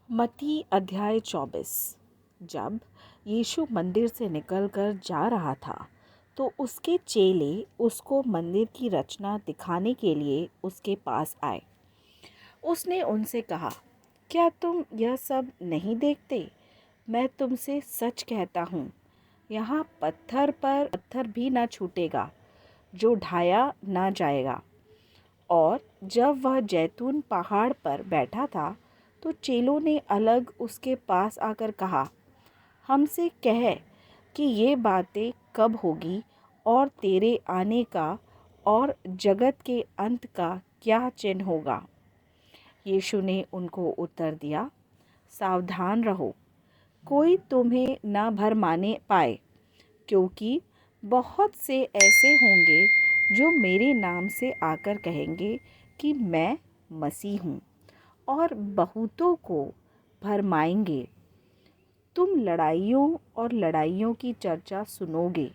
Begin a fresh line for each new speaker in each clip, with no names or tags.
मत्ती अध्याय 24। जब यीशु मंदिर से निकलकर जा रहा था तो उसके चेले उसको मंदिर की रचना दिखाने के लिए उसके पास आए। उसने उनसे कहा, क्या तुम यह सब नहीं देखते? मैं तुमसे सच कहता हूँ, यहाँ पत्थर पर पत्थर भी ना छूटेगा जो ढाया ना जाएगा। और जब वह जैतून पहाड़ पर बैठा था तो चेलों ने अलग उसके पास आकर कहा, हमसे कह कि ये बातें कब होगी और तेरे आने का और जगत के अंत का क्या चिन्ह होगा। यीशु ने उनको उत्तर दिया, सावधान रहो, कोई तुम्हें न भरमाने पाए, क्योंकि बहुत से ऐसे होंगे जो मेरे नाम से आकर कहेंगे कि मैं मसीह हूँ और बहुतों को भरमाएंगे। तुम लड़ाइयों और लड़ाइयों की चर्चा सुनोगे।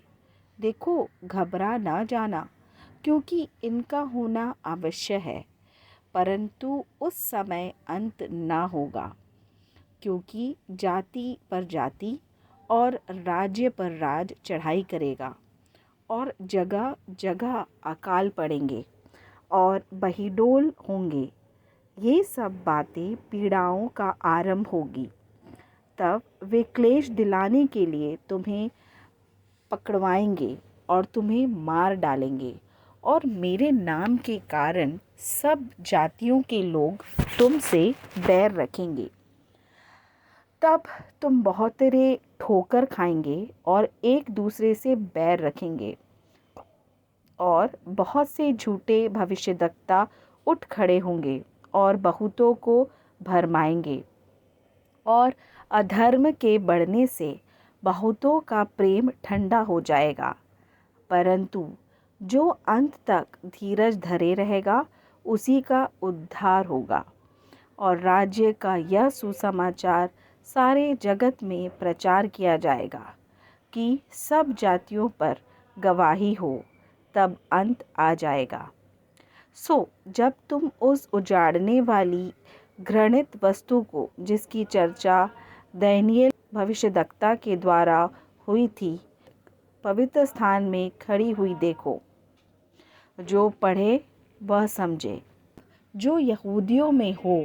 देखो, घबरा ना जाना, क्योंकि इनका होना आवश्यक है, परंतु उस समय अंत ना होगा। क्योंकि जाति पर जाति और राज्य पर राज चढ़ाई करेगा और जगह जगह अकाल पड़ेंगे और बहिडोल होंगे। ये सब बातें पीड़ाओं का आरंभ होगी। तब वे क्लेश दिलाने के लिए तुम्हें पकड़वाएंगे और तुम्हें मार डालेंगे, और मेरे नाम के कारण सब जातियों के लोग तुमसे बैर रखेंगे। तब तुम बहुतेरे ठोकर खाएंगे और एक दूसरे से बैर रखेंगे, और बहुत से झूठे भविष्यद्वक्ता उठ खड़े होंगे और बहुतों को भरमाएंगे। और अधर्म के बढ़ने से बहुतों का प्रेम ठंडा हो जाएगा, परंतु जो अंत तक धीरज धरे रहेगा उसी का उद्धार होगा। और राज्य का यह सुसमाचार सारे जगत में प्रचार किया जाएगा कि सब जातियों पर गवाही हो, तब अंत आ जाएगा। जब तुम उस उजाड़ने वाली घृणित वस्तु को, जिसकी चर्चा दानिय्येल भविष्यद्वक्ता के द्वारा हुई थी, पवित्र स्थान में खड़ी हुई देखो, जो पढ़े वह समझे। जो यहूदियों में हो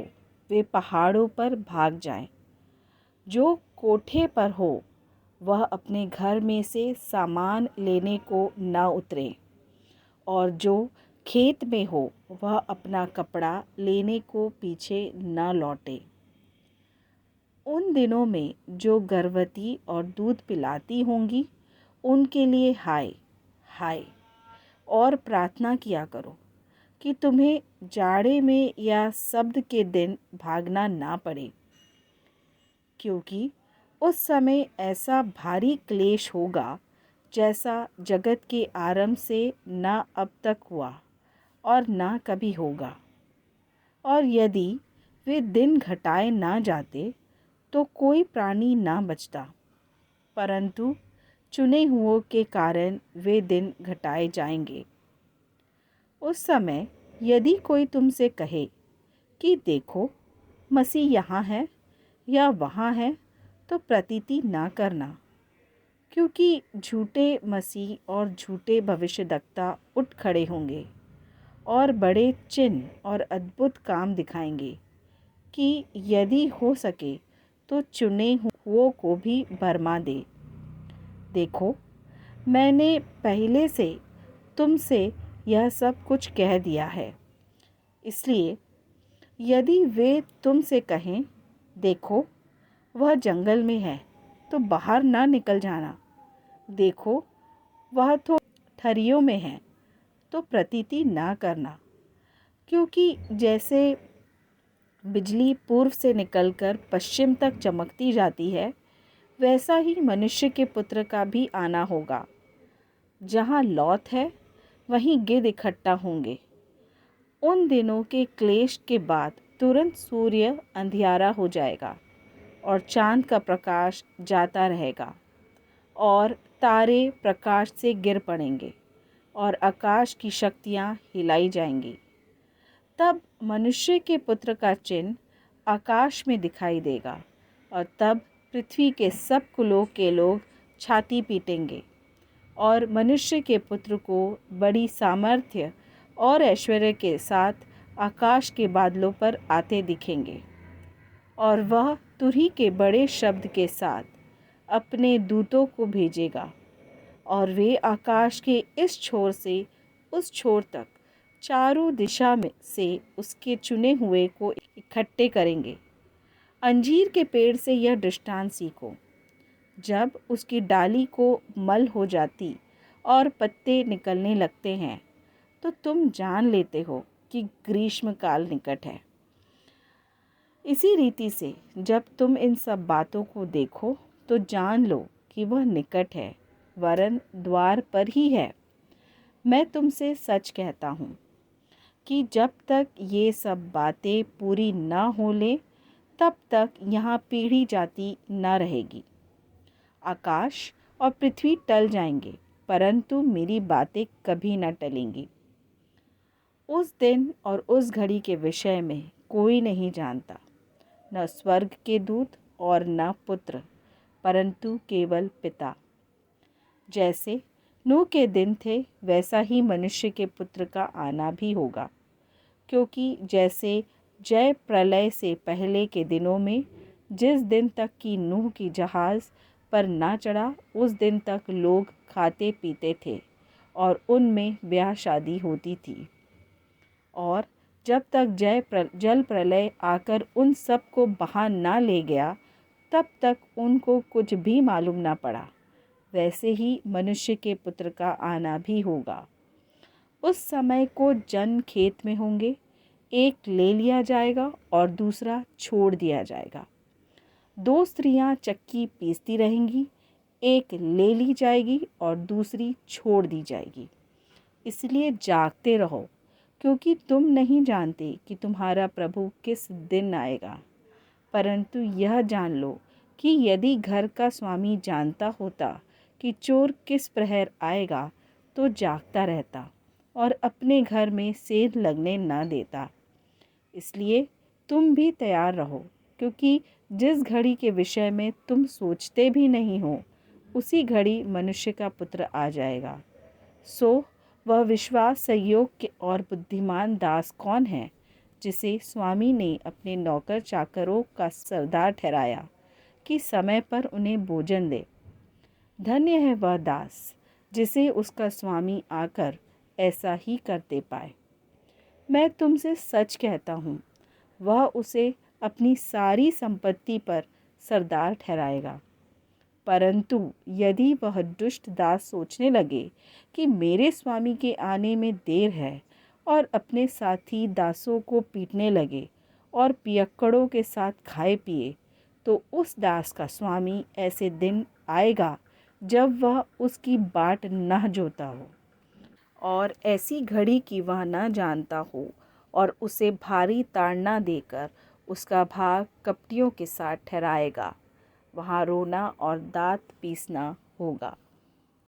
वे पहाड़ों पर भाग जाएं, जो कोठे पर हो वह अपने घर में से सामान लेने को न उतरे, और जो खेत में हो वह अपना कपड़ा लेने को पीछे न लौटे। उन दिनों में जो गर्भवती और दूध पिलाती होंगी उनके लिए हाय हाय। और प्रार्थना किया करो कि तुम्हें जाड़े में या सब्त के दिन भागना ना पड़े, क्योंकि उस समय ऐसा भारी क्लेश होगा जैसा जगत के आरंभ से ना अब तक हुआ और ना कभी होगा। और यदि वे दिन घटाए ना जाते तो कोई प्राणी ना बचता, परंतु चुने हुओं के कारण वे दिन घटाए जाएंगे। उस समय यदि कोई तुमसे कहे कि देखो, मसीह यहाँ है या वहाँ है, तो प्रतीति ना करना, क्योंकि झूठे मसीह और झूठे भविष्यद्वक्ता उठ खड़े होंगे और बड़े चिन्ह और अद्भुत काम दिखाएंगे कि यदि हो सके तो चुने हुओं को भी भरमा दे। देखो, मैंने पहले से तुमसे यह सब कुछ कह दिया है। इसलिए यदि वे तुमसे कहें, देखो वह जंगल में है, तो बाहर ना निकल जाना। देखो वह तो ठरियों में है, तो प्रतीति ना करना। क्योंकि जैसे बिजली पूर्व से निकलकर पश्चिम तक चमकती जाती है, वैसा ही मनुष्य के पुत्र का भी आना होगा। जहाँ लौथ है वहीं गिद्ध इकट्ठा होंगे। उन दिनों के क्लेश के बाद तुरंत सूर्य अंधियारा हो जाएगा और चांद का प्रकाश जाता रहेगा और तारे प्रकाश से गिर पड़ेंगे और आकाश की शक्तियाँ हिलाई जाएंगी। तब मनुष्य के पुत्र का चिन्ह आकाश में दिखाई देगा और तब पृथ्वी के सब कुलों के लोग छाती पीटेंगे और मनुष्य के पुत्र को बड़ी सामर्थ्य और ऐश्वर्य के साथ आकाश के बादलों पर आते दिखेंगे। और वह तुरही के बड़े शब्द के साथ अपने दूतों को भेजेगा और वे आकाश के इस छोर से उस छोर तक चारों दिशा में से उसके चुने हुए को इकट्ठे करेंगे। अंजीर के पेड़ से यह दृष्टांत सीखो, जब उसकी डाली को मल हो जाती और पत्ते निकलने लगते हैं तो तुम जान लेते हो कि ग्रीष्म काल निकट है। इसी रीति से जब तुम इन सब बातों को देखो तो जान लो कि वह निकट है, वरन द्वार पर ही है। मैं तुमसे सच कहता हूँ कि जब तक ये सब बातें पूरी न हो लें तब तक यहाँ पीढ़ी जाति न रहेगी। आकाश और पृथ्वी टल जाएंगे परंतु मेरी बातें कभी न टलेंगी। उस दिन और उस घड़ी के विषय में कोई नहीं जानता, न स्वर्ग के दूत और न पुत्र, परंतु केवल पिता। जैसे नूह के दिन थे वैसा ही मनुष्य के पुत्र का आना भी होगा। क्योंकि जैसे जय प्रलय से पहले के दिनों में जिस दिन तक कि नूह की जहाज़ पर ना चढ़ा उस दिन तक लोग खाते पीते थे और उनमें ब्याह शादी होती थी, और जब तक जल प्रलय आकर उन सब को बहा ना ले गया तब तक उनको कुछ भी मालूम ना पड़ा, वैसे ही मनुष्य के पुत्र का आना भी होगा। उस समय को जन खेत में होंगे, एक ले लिया जाएगा और दूसरा छोड़ दिया जाएगा। दो स्त्रियां चक्की पीसती रहेंगी, एक ले ली जाएगी और दूसरी छोड़ दी जाएगी। इसलिए जागते रहो, क्योंकि तुम नहीं जानते कि तुम्हारा प्रभु किस दिन आएगा। परंतु यह जान लो कि यदि घर का स्वामी जानता होता कि चोर किस प्रहर आएगा तो जागता रहता और अपने घर में सेंध लगने न देता। इसलिए तुम भी तैयार रहो, क्योंकि जिस घड़ी के विषय में तुम सोचते भी नहीं हो उसी घड़ी मनुष्य का पुत्र आ जाएगा। सो वह विश्वास संयोग के और बुद्धिमान दास कौन है जिसे स्वामी ने अपने नौकर चाकरों का सरदार ठहराया कि समय पर उन्हें भोजन दे। धन्य है वह दास जिसे उसका स्वामी आकर ऐसा ही करते पाए। मैं तुमसे सच कहता हूँ, वह उसे अपनी सारी संपत्ति पर सरदार ठहराएगा। परंतु यदि वह दुष्ट दास सोचने लगे कि मेरे स्वामी के आने में देर है और अपने साथी दासों को पीटने लगे और पियक्कड़ों के साथ खाए पिए, तो उस दास का स्वामी ऐसे दिन आएगा जब वह उसकी बाट न जोता हो और ऐसी घड़ी की वह न जानता हो, और उसे भारी ताड़ना देकर उसका भाग कपटियों के साथ ठहराएगा। वहाँ रोना और दाँत पीसना होगा।